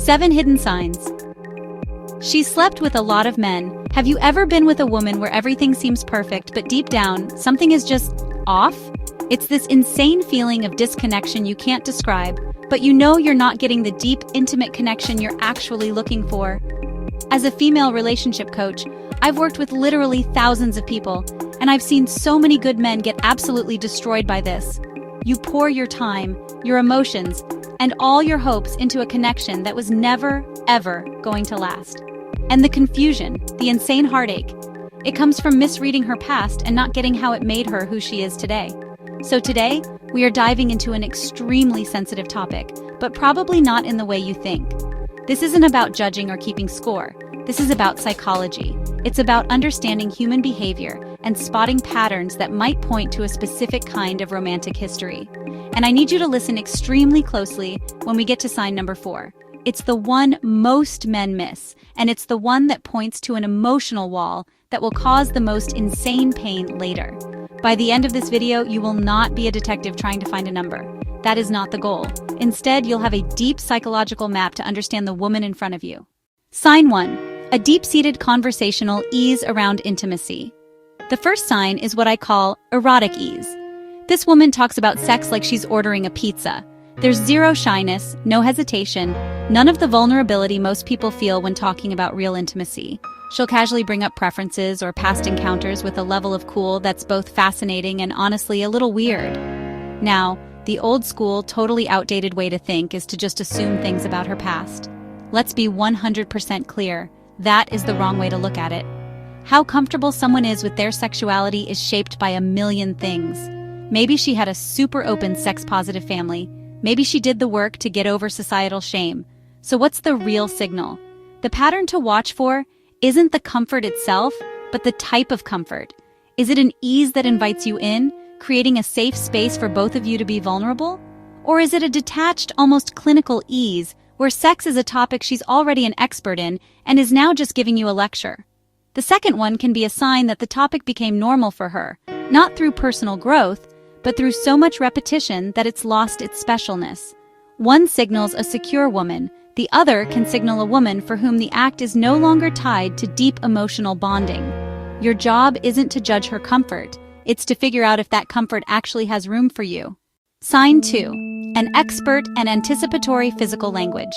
7 hidden signs. She's slept with a lot of men. Have you ever been with a woman where everything seems perfect, but deep down, something is just off? It's this insane feeling of disconnection you can't describe, but you know you're not getting the deep, intimate connection you're actually looking for. As a female relationship coach, I've worked with literally thousands of people, and I've seen so many good men get absolutely destroyed by this. You pour your time, your emotions, and all your hopes into a connection that was never, ever going to last. And the confusion, the insane heartache, it comes from misreading her past and not getting how it made her who she is today. So today, we are diving into an extremely sensitive topic, but probably not in the way you think. This isn't about judging or keeping score. This is about psychology. It's about understanding human behavior and spotting patterns that might point to a specific kind of romantic history. And I need you to listen extremely closely when we get to sign number 4. It's the one most men miss, and it's the one that points to an emotional wall that will cause the most insane pain later. By the end of this video, you will not be a detective trying to find a number. That is not the goal. Instead, you'll have a deep psychological map to understand the woman in front of you. Sign 1. A deep-seated conversational ease around intimacy. The first sign is what I call erotic ease. This woman talks about sex like she's ordering a pizza. There's zero shyness, no hesitation, none of the vulnerability most people feel when talking about real intimacy. She'll casually bring up preferences or past encounters with a level of cool that's both fascinating and honestly a little weird. Now, the old school, totally outdated way to think is to just assume things about her past. Let's be 100% clear. That is the wrong way to look at it. How comfortable someone is with their sexuality is shaped by a million things. Maybe she had a super open sex-positive family. Maybe she did the work to get over societal shame. So what's the real signal? The pattern to watch for isn't the comfort itself, but the type of comfort. Is it an ease that invites you in, creating a safe space for both of you to be vulnerable? Or is it a detached, almost clinical ease, where sex is a topic she's already an expert in and is now just giving you a lecture? The second one can be a sign that the topic became normal for her, not through personal growth, but through so much repetition that it's lost its specialness. One signals a secure woman, the other can signal a woman for whom the act is no longer tied to deep emotional bonding. Your job isn't to judge her comfort, it's to figure out if that comfort actually has room for you. Sign 2. An expert and anticipatory physical language.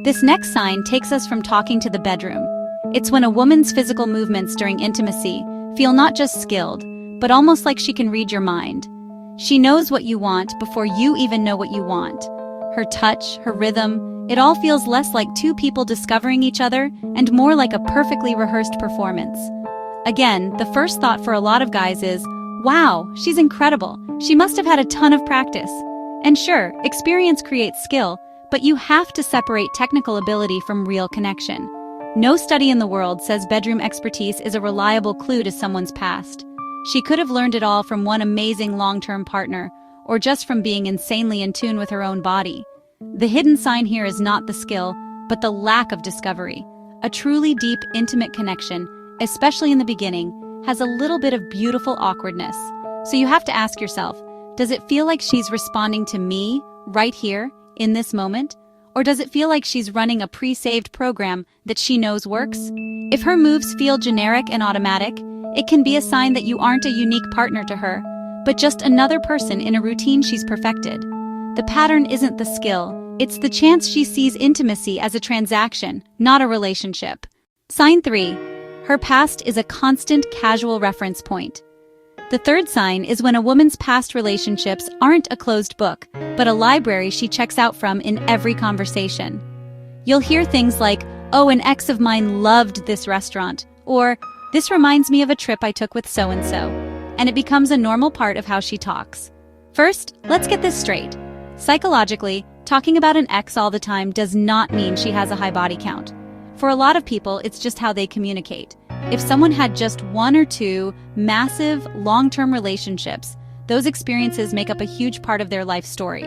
This next sign takes us from talking to the bedroom. It's when a woman's physical movements during intimacy feel not just skilled, but almost like she can read your mind. She knows what you want before you even know what you want. Her touch, her rhythm, it all feels less like two people discovering each other and more like a perfectly rehearsed performance. Again, the first thought for a lot of guys is, wow, she's incredible. She must have had a ton of practice. And sure, experience creates skill, but you have to separate technical ability from real connection. No study in the world says bedroom expertise is a reliable clue to someone's past. She could have learned it all from one amazing long-term partner, or just from being insanely in tune with her own body. The hidden sign here is not the skill, but the lack of discovery. A truly deep, intimate connection, especially in the beginning, has a little bit of beautiful awkwardness. So you have to ask yourself, does it feel like she's responding to me, right here, in this moment? Or does it feel like she's running a pre-saved program that she knows works? If her moves feel generic and automatic, it can be a sign that you aren't a unique partner to her, but just another person in a routine she's perfected. The pattern isn't the skill, it's the chance she sees intimacy as a transaction, not a relationship. Sign 3. Her past is a constant casual reference point. The third sign is when a woman's past relationships aren't a closed book, but a library she checks out from in every conversation. You'll hear things like, oh, an ex of mine loved this restaurant, or this reminds me of a trip I took with so-and-so, and it becomes a normal part of how she talks. First, let's get this straight. Psychologically, talking about an ex all the time does not mean she has a high body count. For a lot of people, it's just how they communicate. If someone had just 1 or 2 massive, long-term relationships, those experiences make up a huge part of their life story.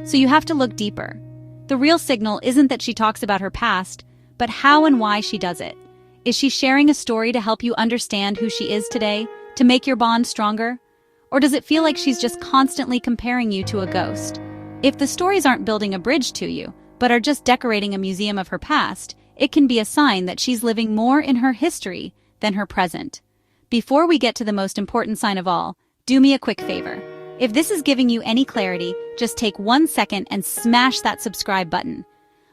So you have to look deeper. The real signal isn't that she talks about her past, but how and why she does it. Is she sharing a story to help you understand who she is today, to make your bond stronger? Or does it feel like she's just constantly comparing you to a ghost? If the stories aren't building a bridge to you, but are just decorating a museum of her past, it can be a sign that she's living more in her history than her present. Before we get to the most important sign of all, do me a quick favor. If this is giving you any clarity, just take 1 second and smash that subscribe button.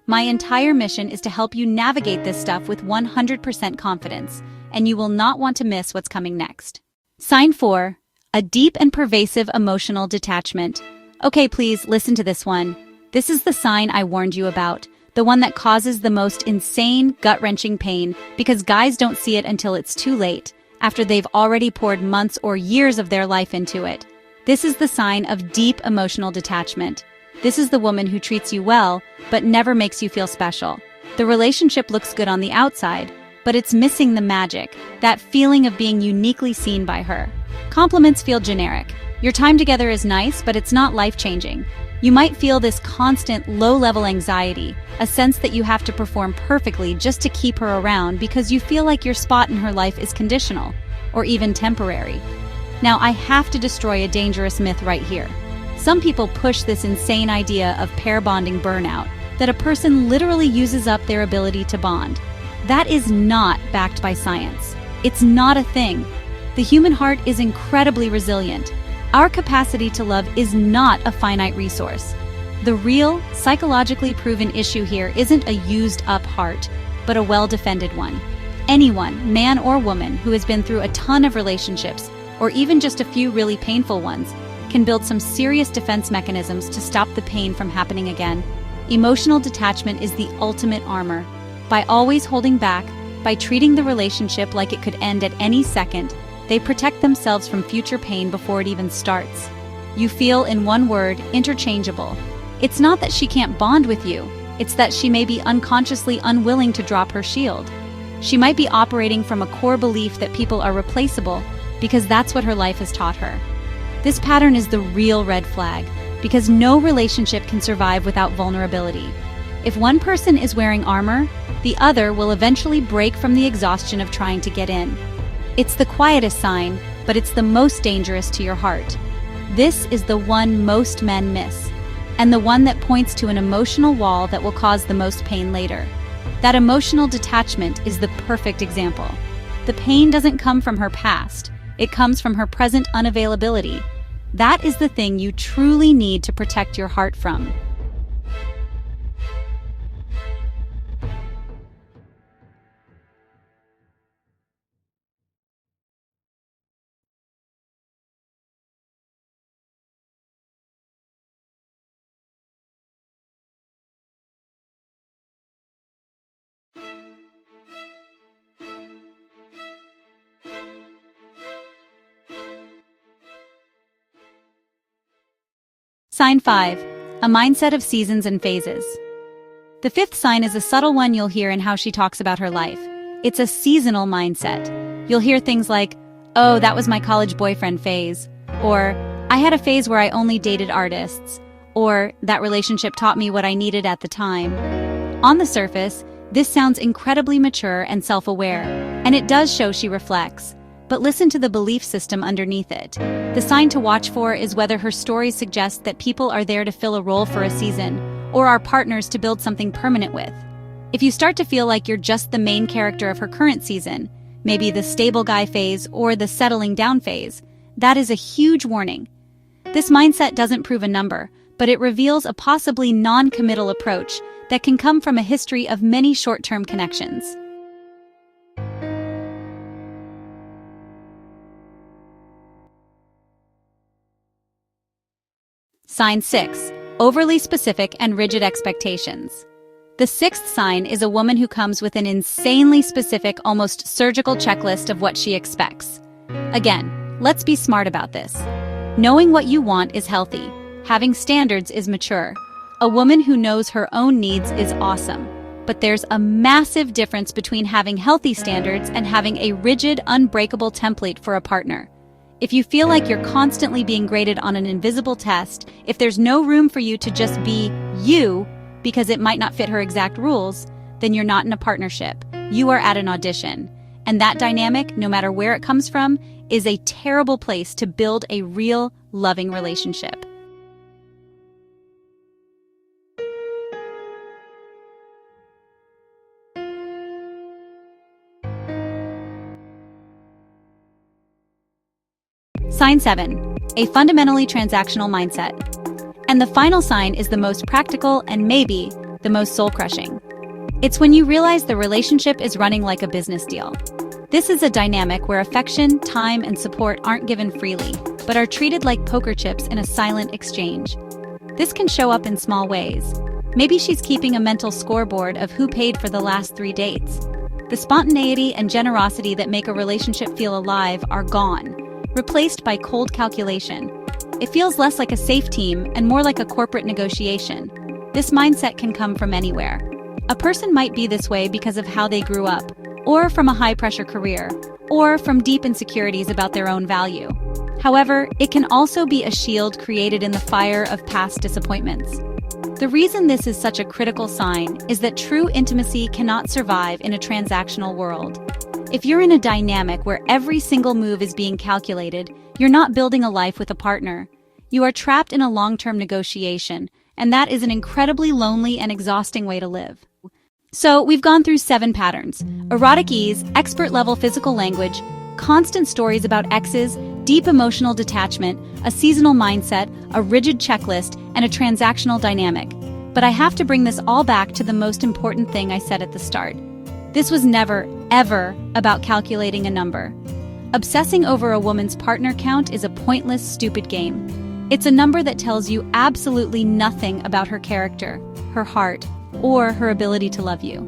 My entire mission is to help you navigate this stuff with 100% confidence, and you will not want to miss what's coming next. Sign 4. A deep and pervasive emotional detachment. Okay, please listen to this one. This is the sign I warned you about, the one that causes the most insane, gut-wrenching pain because guys don't see it until it's too late, after they've already poured months or years of their life into it. This is the sign of deep emotional detachment. This is the woman who treats you well, but never makes you feel special. The relationship looks good on the outside, but it's missing the magic, that feeling of being uniquely seen by her. Compliments feel generic. Your time together is nice, but it's not life-changing. You might feel this constant, low-level anxiety, a sense that you have to perform perfectly just to keep her around because you feel like your spot in her life is conditional, or even temporary. Now, I have to destroy a dangerous myth right here. Some people push this insane idea of pair bonding burnout, that a person literally uses up their ability to bond. That is not backed by science. It's not a thing. The human heart is incredibly resilient. Our capacity to love is not a finite resource. The real, psychologically proven issue here isn't a used-up heart, but a well-defended one. Anyone, man or woman, who has been through a ton of relationships, or even just a few really painful ones, can build some serious defense mechanisms to stop the pain from happening again. Emotional detachment is the ultimate armor. By always holding back, by treating the relationship like it could end at any second, they protect themselves from future pain before it even starts. You feel, in one word, interchangeable. It's not that she can't bond with you, it's that she may be unconsciously unwilling to drop her shield. She might be operating from a core belief that people are replaceable because that's what her life has taught her. This pattern is the real red flag, because no relationship can survive without vulnerability. If one person is wearing armor, the other will eventually break from the exhaustion of trying to get in. It's the quietest sign, but it's the most dangerous to your heart. This is the one most men miss, and the one that points to an emotional wall that will cause the most pain later. That emotional detachment is the perfect example. The pain doesn't come from her past, it comes from her present unavailability. That is the thing you truly need to protect your heart from. Sign 5. A mindset of seasons and phases. The fifth sign is a subtle one you'll hear in how she talks about her life. It's a seasonal mindset. You'll hear things like, "Oh, that was my college boyfriend phase," or "I had a phase where I only dated artists," or "that relationship taught me what I needed at the time." On the surface, this sounds incredibly mature and self-aware, and it does show she reflects. But listen to the belief system underneath it. The sign to watch for is whether her story suggests that people are there to fill a role for a season, or are partners to build something permanent with. If you start to feel like you're just the main character of her current season, maybe the stable guy phase or the settling down phase, that is a huge warning. This mindset doesn't prove a number, but it reveals a possibly non-committal approach that can come from a history of many short-term connections. Sign 6. Overly specific and rigid expectations. The sixth sign is a woman who comes with an insanely specific, almost surgical checklist of what she expects. Again, let's be smart about this. Knowing what you want is healthy. Having standards is mature. A woman who knows her own needs is awesome. But there's a massive difference between having healthy standards and having a rigid, unbreakable template for a partner. If you feel like you're constantly being graded on an invisible test, if there's no room for you to just be you, because it might not fit her exact rules, then you're not in a partnership. You are at an audition. And that dynamic, no matter where it comes from, is a terrible place to build a real, loving relationship. Sign 7, a fundamentally transactional mindset. And the final sign is the most practical and maybe the most soul-crushing. It's when you realize the relationship is running like a business deal. This is a dynamic where affection, time, and support aren't given freely, but are treated like poker chips in a silent exchange. This can show up in small ways. Maybe she's keeping a mental scoreboard of who paid for the last 3 dates. The spontaneity and generosity that make a relationship feel alive are gone, replaced by cold calculation. It feels less like a safe team and more like a corporate negotiation. This mindset can come from anywhere. A person might be this way because of how they grew up, or from a high-pressure career, or from deep insecurities about their own value. However, it can also be a shield created in the fire of past disappointments. The reason this is such a critical sign is that true intimacy cannot survive in a transactional world. If you're in a dynamic where every single move is being calculated, you're not building a life with a partner. You are trapped in a long-term negotiation, and that is an incredibly lonely and exhausting way to live. So, we've gone through 7 patterns: erotic ease, expert-level physical language, constant stories about exes, deep emotional detachment, a seasonal mindset, a rigid checklist, and a transactional dynamic. But I have to bring this all back to the most important thing I said at the start. This was never, ever about calculating a number. Obsessing over a woman's partner count is a pointless, stupid game. It's a number that tells you absolutely nothing about her character, her heart, or her ability to love you.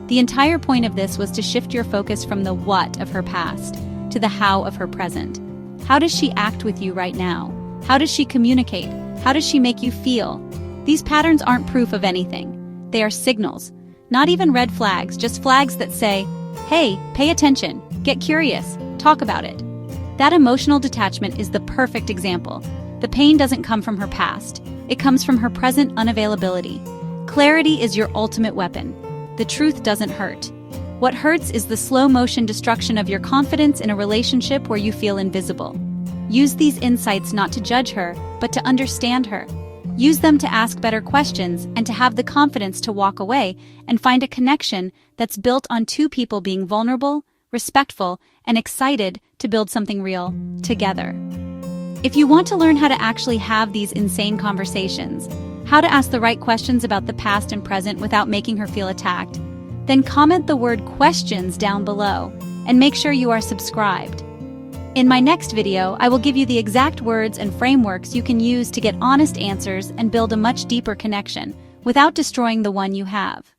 The entire point of this was to shift your focus from the what of her past to the how of her present. How does she act with you right now? How does she communicate? How does she make you feel? These patterns aren't proof of anything. They are signals. Not even red flags, just flags that say, hey, pay attention, get curious, talk about it. That emotional detachment is the perfect example. The pain doesn't come from her past. It comes from her present unavailability. Clarity is your ultimate weapon. The truth doesn't hurt. What hurts is the slow-motion destruction of your confidence in a relationship where you feel invisible. Use these insights not to judge her, but to understand her. Use them to ask better questions and to have the confidence to walk away and find a connection that's built on 2 people being vulnerable, respectful, and excited to build something real together. If you want to learn how to actually have these insane conversations, how to ask the right questions about the past and present without making her feel attacked, then comment the word questions down below and make sure you are subscribed. In my next video, I will give you the exact words and frameworks you can use to get honest answers and build a much deeper connection without destroying the one you have.